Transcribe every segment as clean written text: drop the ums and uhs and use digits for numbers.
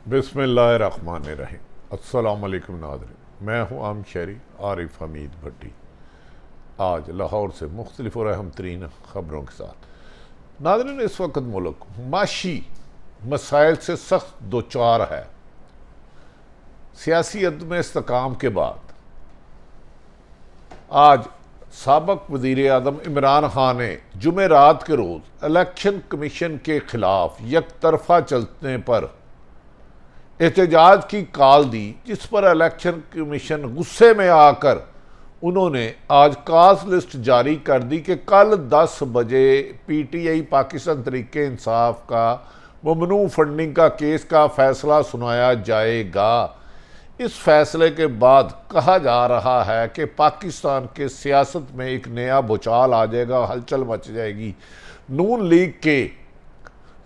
बिस्मिल्लाहिर्रहमानिर्रहीम। अस्सलाम वालेकुम नाज़रीन, मैं हूँ आम शहरी आरिफ हमीद भट्टी। आज लाहौर से मुख्तलिफ और अहम तरीन ख़बरों के साथ नाज़रीन, इस वक्त मुल्क माशी मसाइल से सख्त दो चार है। सियासी अदम इस्तेकाम के बाद आज साबक वज़ीर आज़म इमरान खान ने जुमेरात के रोज़ इलेक्शन कमीशन के खिलाफ एक तरफा चलने पर एहतजाज की कॉल दी, जिस पर इलेक्शन कमीशन गुस्से में आकर उन्होंने आज कास्ट लिस्ट जारी कर दी कि कल 10 बजे पीटीआई पाकिस्तान तरीके इंसाफ का ममनू फंडिंग का केस का फैसला सुनाया जाएगा। इस फैसले के बाद कहा जा रहा है कि पाकिस्तान के सियासत में एक नया भूचाल आ जाएगा, हलचल मच जाएगी। नून लीग के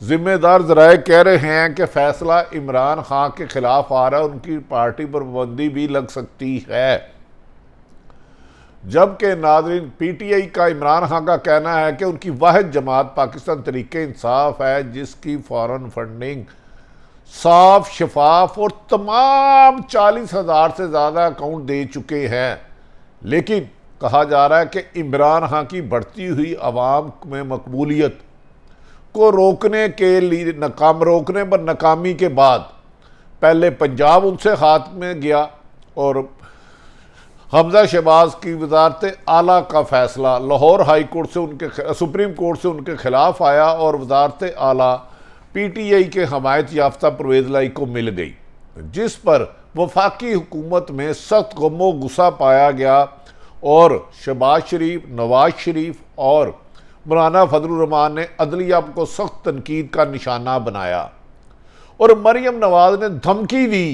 जिम्मेदार जराए कह रहे हैं कि फैसला इमरान खान के खिलाफ आ रहा है, उनकी पार्टी पर पाबंदी भी लग सकती है। जबकि नाज़रीन, पीटीआई का इमरान खान का कहना है कि उनकी वाहिद जमात पाकिस्तान तरीके इंसाफ है, जिसकी फॉरेन फंडिंग साफ शफाफ और तमाम 40,000 से ज़्यादा अकाउंट दे चुके हैं। लेकिन कहा जा रहा है कि इमरान खान की बढ़ती हुई आवाम में मकबूलियत को रोकने के लिए रोकने पर नाकामी के बाद पहले पंजाब उनसे हाथ में गया और हमजा शहबाज की वजारत आला का फैसला लाहौर हाई कोर्ट से उनके सुप्रीम कोर्ट से उनके खिलाफ आया और वजारत आला पीटीआई के हमायत याफ्ता परवेज़ लाई को मिल गई, जिस पर वफाकी हुकूमत में सख्त गमो गुस्सा पाया गया और शहबाज शरीफ, नवाज शरीफ और मौलाना फजलुर रहमान ने अदलिया को सख्त तनकीद का निशाना बनाया और मरियम नवाज ने धमकी दी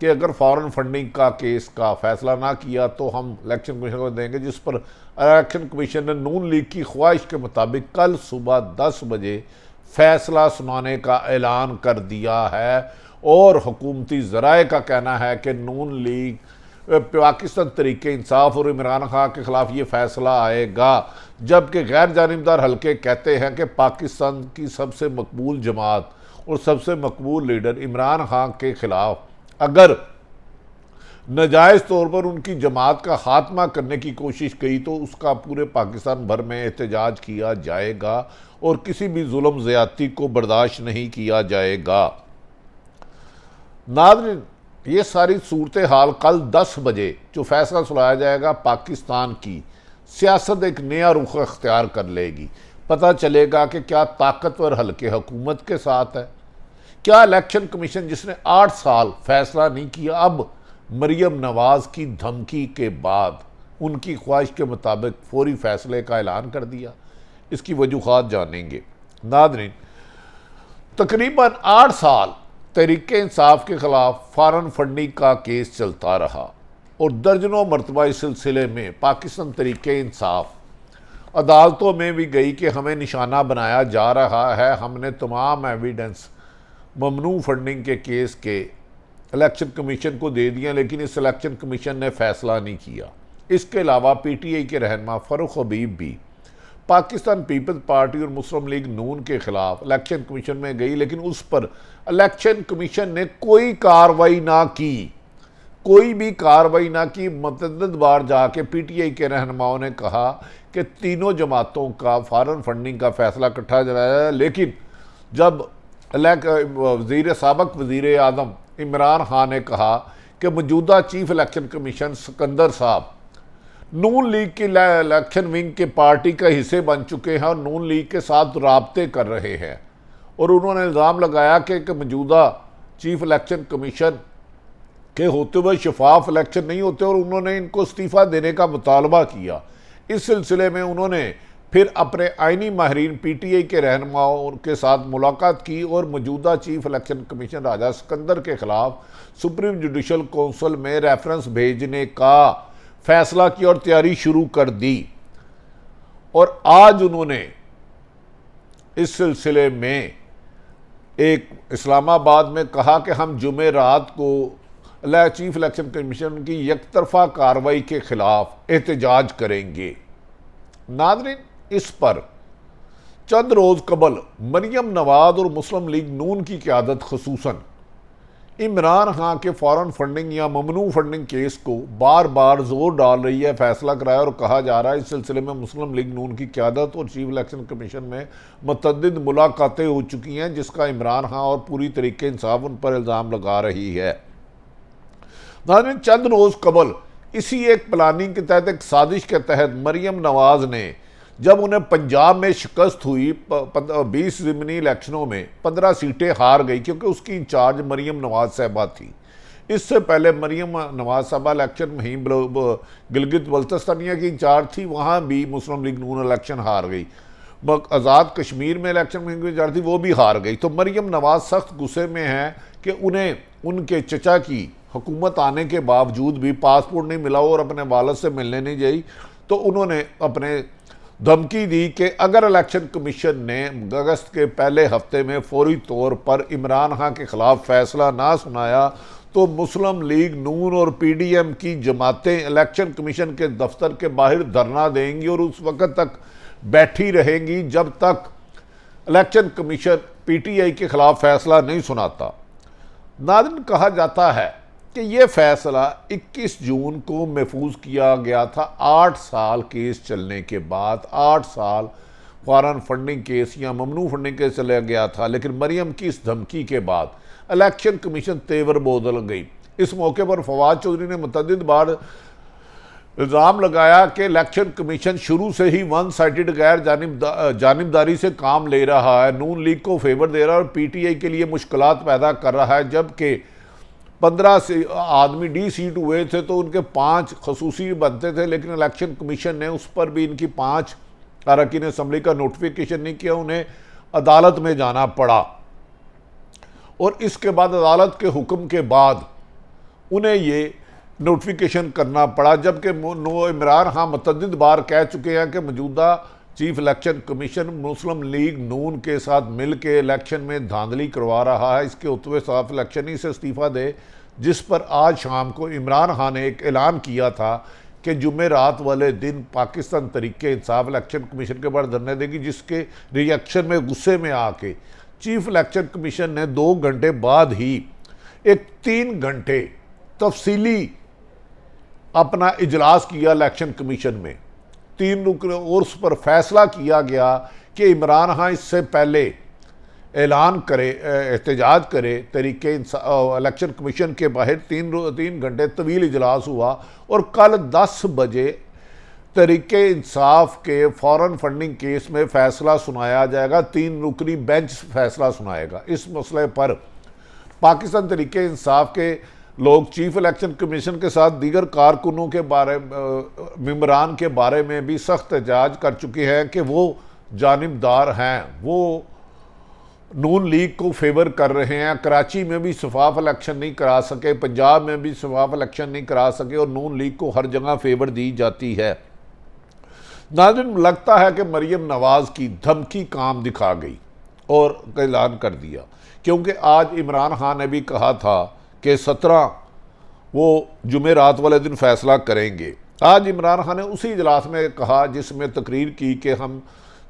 कि अगर फॉरेन फंडिंग का केस का फैसला ना किया तो हम इलेक्शन कमीशन को देंगे, जिस पर इलेक्शन कमीशन ने नून लीग की ख्वाहिश के मुताबिक कल सुबह 10 बजे फैसला सुनाने का ऐलान कर दिया है। और हुकूमती ज़राए का कहना है कि नून लीग पाकिस्तान तरीके इंसाफ और इमरान खान के खिलाफ ये फैसला आएगा, जबकि गैर जानिबदार हल्के कहते हैं कि पाकिस्तान की सबसे मकबूल जमात और सबसे मकबूल लीडर इमरान खान के खिलाफ अगर नाजायज़ तौर पर उनकी जमात का खात्मा करने की कोशिश की तो उसका पूरे पाकिस्तान भर में एहतजाज किया जाएगा और किसी भी जुल्म ज़्यादती को बर्दाश्त नहीं किया जाएगा। नाज़रीन, ये सारी सूरत हाल कल 10 बजे जो फैसला सुनाया जाएगा, पाकिस्तान की सियासत एक नया रुख अख्तियार कर लेगी। पता चलेगा कि क्या ताकतवर हल्के हुकूमत के साथ है, क्या इलेक्शन कमीशन जिसने 8 साल फैसला नहीं किया अब मरियम नवाज की धमकी के बाद उनकी ख्वाहिश के मुताबिक फौरी फैसले का ऐलान कर दिया। इसकी वजूहात जानेंगे। नाज़रीन, तकरीबन 8 साल तहरीके इंसाफ के खिलाफ फॉरेन फंडिंग का केस चलता रहा और दर्जनों मरतबा इस सिलसिले में पाकिस्तान तहरीके इंसाफ अदालतों में भी गई कि हमें निशाना बनाया जा रहा है, हमने तमाम एविडेंस ममनू फंडिंग के केस के इलेक्शन कमीशन को दे दिया, लेकिन इस इलेक्शन कमीशन ने फैसला नहीं किया। इसके अलावा पीटीआई के रहनुमा फ़ारूक हबीब भी पाकिस्तान पीपल्स पार्टी और मुस्लिम लीग नून के खिलाफ इलेक्शन कमीशन में गई, लेकिन उस पर इलेक्शन कमीशन ने कोई कार्रवाई ना की, कोई भी कार्रवाई ना की। मतअद्दिद बार जाके पीटीआई के रहनुमाओं ने कहा कि तीनों जमातों का फॉरेन फंडिंग का फैसला इकट्ठा जलाया, लेकिन जब साबक वज़ीर आज़म इमरान खान ने कहा कि मौजूदा चीफ इलेक्शन कमीशन सिकंदर साहब नून लीग की इलेक्शन विंग के पार्टी का हिस्से बन चुके हैं और नून लीग के साथ राब्ते कर रहे हैं, और उन्होंने इल्ज़ाम लगाया कि मौजूदा चीफ इलेक्शन कमीशन के होते हुए शफाफ इलेक्शन नहीं होते और उन्होंने इनको इस्तीफ़ा देने का मुतालबा किया। इस सिलसिले में उन्होंने फिर अपने आइनी माहिरीन पीटीआई के रहनुमाओं के साथ मुलाकात की और मौजूदा चीफ इलेक्शन कमीशन राजा सिकंदर के खिलाफ सुप्रीम जुडिशल काउंसिल में रेफरेंस भेजने का फैसला किया और तैयारी शुरू कर दी। और आज उन्होंने इस सिलसिले में एक इस्लामाबाद में कहा कि हम जुमेरात को चीफ इलेक्शन कमीशन की एकतरफा कार्रवाई के खिलाफ एहतजाज करेंगे। नाज़रीन, इस पर चंद रोज़ कबल मरियम नवाज और मुस्लिम लीग नून की क़यादत खसूसन इमरान खान के फॉरेन फंडिंग या ममनू फंडिंग केस को बार बार जोर डाल रही है फैसला कराया, और कहा जा रहा है इस सिलसिले में मुस्लिम लीग नून की क़यादत और चीफ इलेक्शन कमीशन में मुतअद्दिद मुलाकातें हो चुकी हैं, जिसका इमरान खान और पूरी तरीके इंसाफ उन पर इल्ज़ाम लगा रही है। नाज़रीन, चंद रोज़ कबल इसी एक प्लानिंग के तहत, एक साजिश के तहत मरीम नवाज़ ने, जब उन्हें पंजाब में शिकस्त हुई 20 ज़िमनी इलेक्शनों में 15 सीटें हार गई, क्योंकि उसकी इंचार्ज मरीम नवाज़ साहबा थी। इससे पहले मरीम नवाज़ साहबा इलेक्शन में ही गिलगित बल्तिस्तानिया की इंचार्ज थी, वहाँ भी मुस्लिम लीग नून इलेक्शन हार गई। आज़ाद कश्मीर में इलेक्शन में इंचार्ज थी, वो भी हार गई। तो मरीम नवाज़ सख्त गुस्से में हैं कि उन्हें उनके चचा की हुकूमत आने के बावजूद भी पासपोर्ट नहीं मिला और अपने वालिद से मिलने नहीं गई। तो उन्होंने अपने धमकी दी कि अगर इलेक्शन कमीशन ने अगस्त के पहले हफ्ते में फौरी तौर पर इमरान खान के खिलाफ फैसला ना सुनाया तो मुस्लिम लीग नून और PDM की जमातें इलेक्शन कमीशन के दफ्तर के बाहर धरना देंगी और उस वक्त तक बैठी रहेंगी जब तक इलेक्शन कमीशन PTI के खिलाफ फैसला नहीं सुनाता। नाज़रीन, कहा जाता है कि ये फैसला 21 जून को महफूज किया गया था, 8 साल केस चलने के बाद। 8 साल फॉरेन फंडिंग केस या ममनू फंडिंग केस चला गया था, लेकिन मरीम की इस धमकी के बाद इलेक्शन कमीशन तेवर बदल गई। इस मौके पर फवाद चौधरी ने मुतअद्दिद बार इल्ज़ाम लगाया कि इलेक्शन कमीशन शुरू से ही वन साइडेड गैर जानिबदारी से काम ले रहा है, नून लीग को फेवर दे रहा है और PTI के लिए मुश्किलात पैदा कर रहा है। जबकि 15 से आदमी डी सीट हुए थे तो उनके 5 खसूसी बनते थे, लेकिन इलेक्शन कमीशन ने उस पर भी इनकी 5 अरकान असम्बली का नोटिफिकेशन नहीं किया, उन्हें अदालत में जाना पड़ा। और इसके बाद अदालत के हुक्म के बाद उन्हें ये नोटिफिकेशन करना पड़ा। जबकि इमरान खान मुतअद्दिद बार कह चुके हैं कि मौजूदा चीफ इलेक्शन कमीशन मुस्लिम लीग नून के साथ मिल के इलेक्शन में धांधली करवा रहा है, इसके होते हुए साफ इलेक्शन ही से इस्तीफ़ा दे। जिस पर आज शाम को इमरान खान ने एक ऐलान किया था कि जुमेरात वाले दिन पाकिस्तान तरीके इंसाफ इलेक्शन कमीशन के बाहर धरने देगी, जिसके रिएक्शन में गुस्से में आके चीफ इलेक्शन कमीशन ने 2 घंटे बाद ही एक 3 घंटे तफसीली अपना इजलास किया इलेक्शन कमीशन में। 3 रुकन और उस पर फैसला किया गया कि इमरान खान इससे पहले ऐलान करे, एहतजाज करे तरीके इलेक्शन कमीशन के बाहर। 3 घंटे तवील इजलास हुआ और कल 10 बजे तरीके इंसाफ के फॉरेन फंडिंग केस में फैसला सुनाया जाएगा। 3 रुकनी बेंच फैसला सुनाएगा। इस मसले पर पाकिस्तान तरीके इंसाफ के लोग चीफ इलेक्शन कमीशन के साथ दीगर कारकुनों के बारे मेंबरान के बारे में भी सख्त एहतजाज कर चुके हैं कि वो जानिबदार हैं, वो नून लीग को फेवर कर रहे हैं। कराची में भी शफाफ इलेक्शन नहीं करा सके, पंजाब में भी शफाफ इलेक्शन नहीं करा सके और नून लीग को हर जगह फेवर दी जाती है। नाज़रीन, लगता है कि मरीम नवाज़ की धमकी काम दिखा गई और ऐलान कर दिया, क्योंकि आज इमरान खान ने भी कहा था कि 17 वो जुमेरात वाले दिन फैसला करेंगे। आज इमरान खान ने उसी इजलास में कहा जिसमें तकरीर की कि हम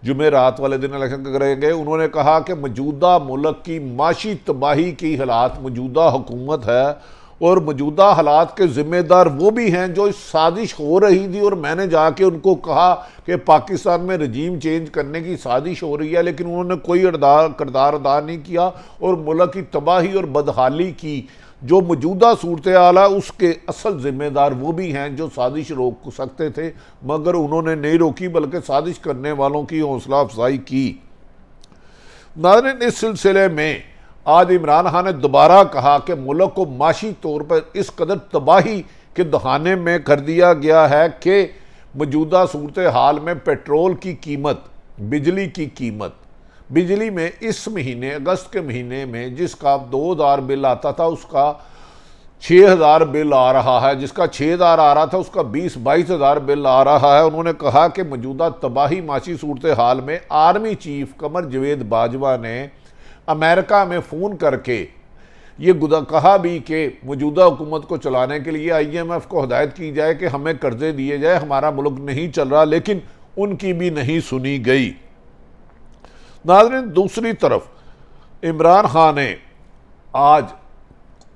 जुमेरात वाले दिन इलेक्शन करेंगे। उन्होंने कहा कि मौजूदा मुल्क की माशी तबाही की हालात मौजूदा हुकूमत है और मौजूदा हालात के ज़िम्मेदार वो भी हैं जो साजिश हो रही थी, और मैंने जाके उनको कहा कि पाकिस्तान में रजीम चेंज करने की साजिश हो रही है, लेकिन उन्होंने कोई किरदार अदा नहीं किया और मुल्क की तबाही और बदहाली की जो मौजूदा सूरत हाल है उसके असल ज़िम्मेदार वो भी हैं जो साजिश रोक सकते थे, मगर उन्होंने नहीं रोकी बल्कि साजिश करने वालों की हौसला अफजाई की। नाज़रीन, इस सिलसिले में आज इमरान खान ने दोबारा कहा कि मुल्क को माशी तौर पर इस कदर तबाही के दहाने में कर दिया गया है कि मौजूदा सूरत हाल में पेट्रोल की कीमत, बिजली की कीमत, बिजली में इस महीने अगस्त के महीने में जिसका 2000 बिल आता था उसका 6000 बिल आ रहा है, जिसका 6000 आ रहा था उसका 20-22 हज़ार बिल आ रहा है। उन्होंने कहा कि मौजूदा तबाही माशी सूरत हाल में आर्मी चीफ कमर जवेद बाजवा ने अमेरिका में फ़ोन करके ये कहा भी कि मौजूदा हुकूमत को चलाने के लिए IMF को हिदायत की जाए कि हमें कर्जे दिए जाए, हमारा मुल्क नहीं चल रहा, लेकिन उनकी भी नहीं सुनी गई। नाज़रीन, दूसरी तरफ इमरान खान ने आज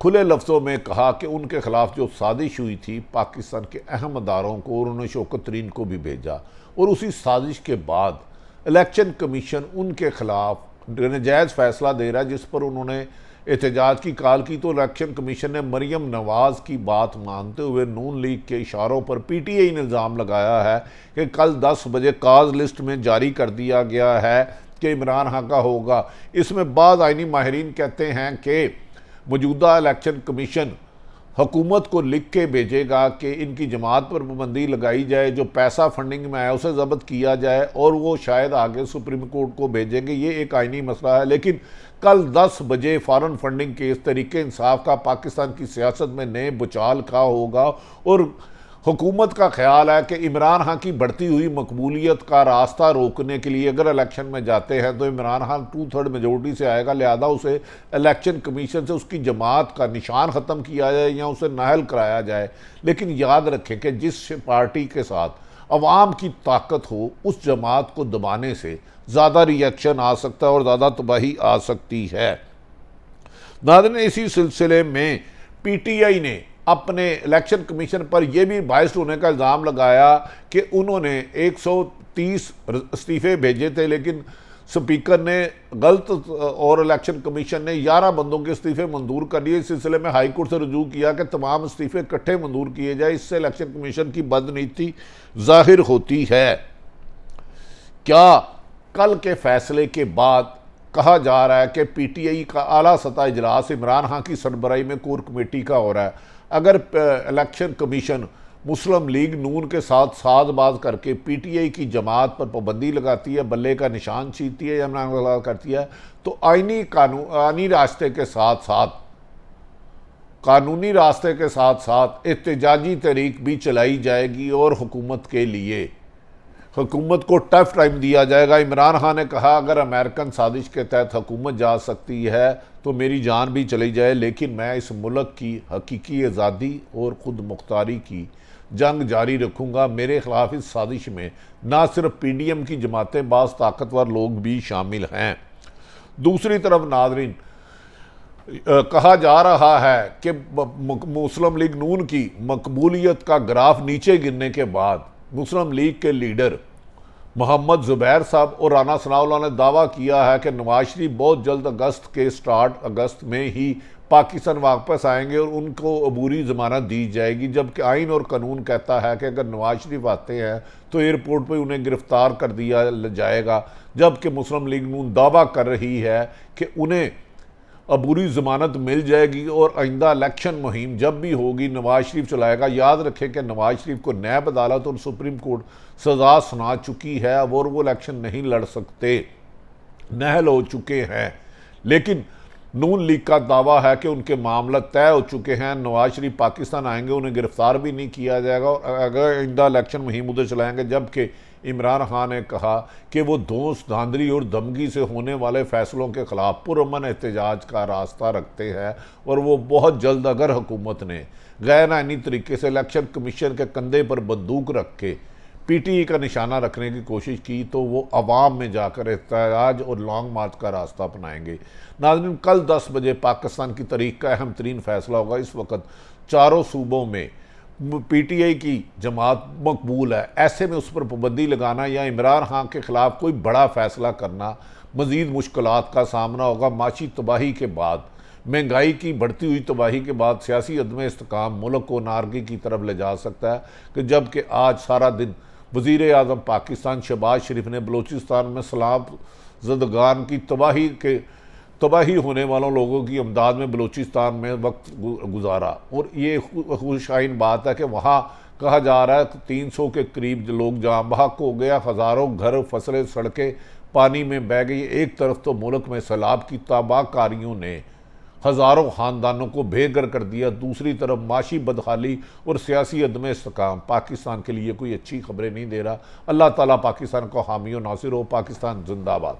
खुले लफ्ज़ों में कहा कि उनके खिलाफ जो साजिश हुई थी, पाकिस्तान के अहम अदारों को और उन्होंने शौकत तरीन को भी भेजा, और उसी साजिश के बाद इलेक्शन कमीशन उनके खिलाफ नजायज़ फैसला दे रहा है, जिस पर उन्होंने एहतजाज की कॉल की। तो इलेक्शन कमीशन ने मरियम नवाज़ की बात मानते हुए नून लीग के इशारों पर पीटीआई ने इल्ज़ाम लगाया है कि कल 10 बजे काज लिस्ट में जारी कर दिया गया है कि इमरान खान का होगा। इसमें बाद आइनी माहिरीन कहते हैं कि मौजूदा इलेक्शन कमीशन हुकूमत को लिख के भेजेगा कि इनकी जमात पर पाबंदी लगाई जाए, जो पैसा फंडिंग में आया उसे ज़ब्त किया जाए, और वो शायद आगे सुप्रीम कोर्ट को भेजेंगे। ये एक आइनी मसला है। लेकिन कल 10 बजे फॉरेन फंडिंग केस तरीके इंसाफ का पाकिस्तान की सियासत में नए बुचाल का होगा, और हुकूमत का ख्याल है कि इमरान खान की बढ़ती हुई मकबूलियत का रास्ता रोकने के लिए अगर इलेक्शन में जाते हैं तो इमरान खान 2/3 मेजोरिटी से आएगा, लिहाजा उसे इलेक्शन कमीशन से उसकी जमात का निशान ख़त्म किया जाए या उसे नाहल कराया जाए। लेकिन याद रखें कि जिस पार्टी के साथ अवाम की ताकत हो, उस जमात को दबाने से ज़्यादा रिएक्शन आ सकता है और ज़्यादा तबाही आ सकती है। नाज़रीन, इसी सिलसिले में पीटीआई ने अपने इलेक्शन कमीशन पर यह भी बायस्ड होने का इल्ज़ाम लगाया कि उन्होंने 130 इस्तीफ़े भेजे थे, लेकिन स्पीकर ने गलत और इलेक्शन कमीशन ने 11 बंदों के इस्तीफ़े मंजूर कर लिए। इस सिलसिले में हाई कोर्ट से रुजू किया कि तमाम इस्तीफ़े इकट्ठे मंजूर किए जाए। इससे इलेक्शन कमीशन की बदनीति जाहिर होती है। क्या कल के फैसले के बाद कहा जा रहा है कि पीटीआई का आला सतह इजलास इमरान खान की सरबराही में कोर कमेटी का हो रहा है। अगर इलेक्शन कमीशन मुस्लिम लीग नून के साथ साजबाज करके पीटीआई की जमात पर पाबंदी लगाती है, बल्ले का निशान छीनती है या नागला करती है, तो कानूनी रास्ते के साथ साथ एहतजाजी तहरीक भी चलाई जाएगी और हुकूमत को टफ टाइम दिया जाएगा। इमरान खान ने कहा, अगर अमेरिकन साजिश के तहत हुकूमत जा सकती है तो मेरी जान भी चली जाए, लेकिन मैं इस मुल्क की हकीकी आज़ादी और ख़ुद मुख्तारी की जंग जारी रखूँगा। मेरे ख़िलाफ़ इस साजिश में ना सिर्फ पीडीएम की जमातें, बाज़ ताकतवर लोग भी शामिल हैं। दूसरी तरफ नाज़रीन, कहा जा रहा है कि मुस्लिम लीग नून की मकबूलियत का ग्राफ नीचे गिरने के बाद मुस्लिम लीग के लीडर मोहम्मद ज़ुबैर साहब और राना सनाउल्लाह ने दावा किया है कि नवाज शरीफ बहुत जल्द अगस्त में ही पाकिस्तान वापस आएंगे और उनको अबूरी ज़मानत दी जाएगी। जबकि आइन और कानून कहता है कि अगर नवाज शरीफ आते हैं तो एयरपोर्ट पर उन्हें गिरफ्तार कर दिया जाएगा। जबकि मुस्लिम लीग नून दावा कर रही है कि उन्हें अबूरी ज़मानत मिल जाएगी और आइंदा इलेक्शन मुहिम जब भी होगी नवाज शरीफ चलाएगा। याद रखें कि नवाज शरीफ को नैब अदालत और सुप्रीम कोर्ट सज़ा सुना चुकी है और वो इलेक्शन नहीं लड़ सकते, नाअहल हो चुके हैं। लेकिन नून लीग का दावा है कि उनके मामला तय हो चुके हैं, नवाज शरीफ पाकिस्तान आएंगे, उन्हें गिरफ्तार भी नहीं किया जाएगा और अगर आइंदा इलेक्शन मुहिम उधर चलाएंगे। जबकि इमरान खान ने कहा कि वो धौंस धांधली और धमकी से होने वाले फैसलों के खिलाफ पुरअमन एहतजाज का रास्ता रखते हैं और वो बहुत जल्द, अगर हुकूमत ने गैर आइनी तरीके से इलेक्शन कमीशन के कंधे पर बंदूक रख के पीटीआई का निशाना रखने की कोशिश की तो वो अवाम में जाकर एहतजाज और लॉन्ग मार्च का रास्ता अपनाएंगे। नाज़रीन, कल 10 बजे पाकिस्तान की तारीख का अहम तरीन फैसला होगा। इस वक्त चारों सूबों में पीटीआई की जमात मकबूल है। ऐसे में उस पर पाबंदी लगाना या इमरान खान के खिलाफ कोई बड़ा फैसला करना मज़ीद मुश्किलात का सामना होगा। माशी तबाही के बाद, महंगाई की बढ़ती हुई तबाही के बाद सियासी अदम इस्तेकाम मुल्क को नारगी की तरफ ले जा सकता है। कि जबकि आज सारा दिन वज़ीर आज़म पाकिस्तान शहबाज शरीफ ने बलूचिस्तान में सैलाब ज़दगान की तबाही होने वालों लोगों की इमदाद में बलूचिस्तान में वक्त गुजारा और ये खुशाइन बात है कि वहाँ कहा जा रहा है 300 के करीब लोग जाँ बहक हो गया, हज़ारों घर, फसलें, सड़कें पानी में बह गई। एक तरफ तो मुल्क में सैलाब की तबाहकारियों ने हज़ारों ख़ानदानों को बेघर कर दिया, दूसरी तरफ माशी बदहाली और सियासी अदम इस्तेकाम पाकिस्तान के लिए कोई अच्छी खबरें नहीं दे रहा। अल्लाह ताला पाकिस्तान को हामी और नासिर हो। पाकिस्तान जिंदाबाद।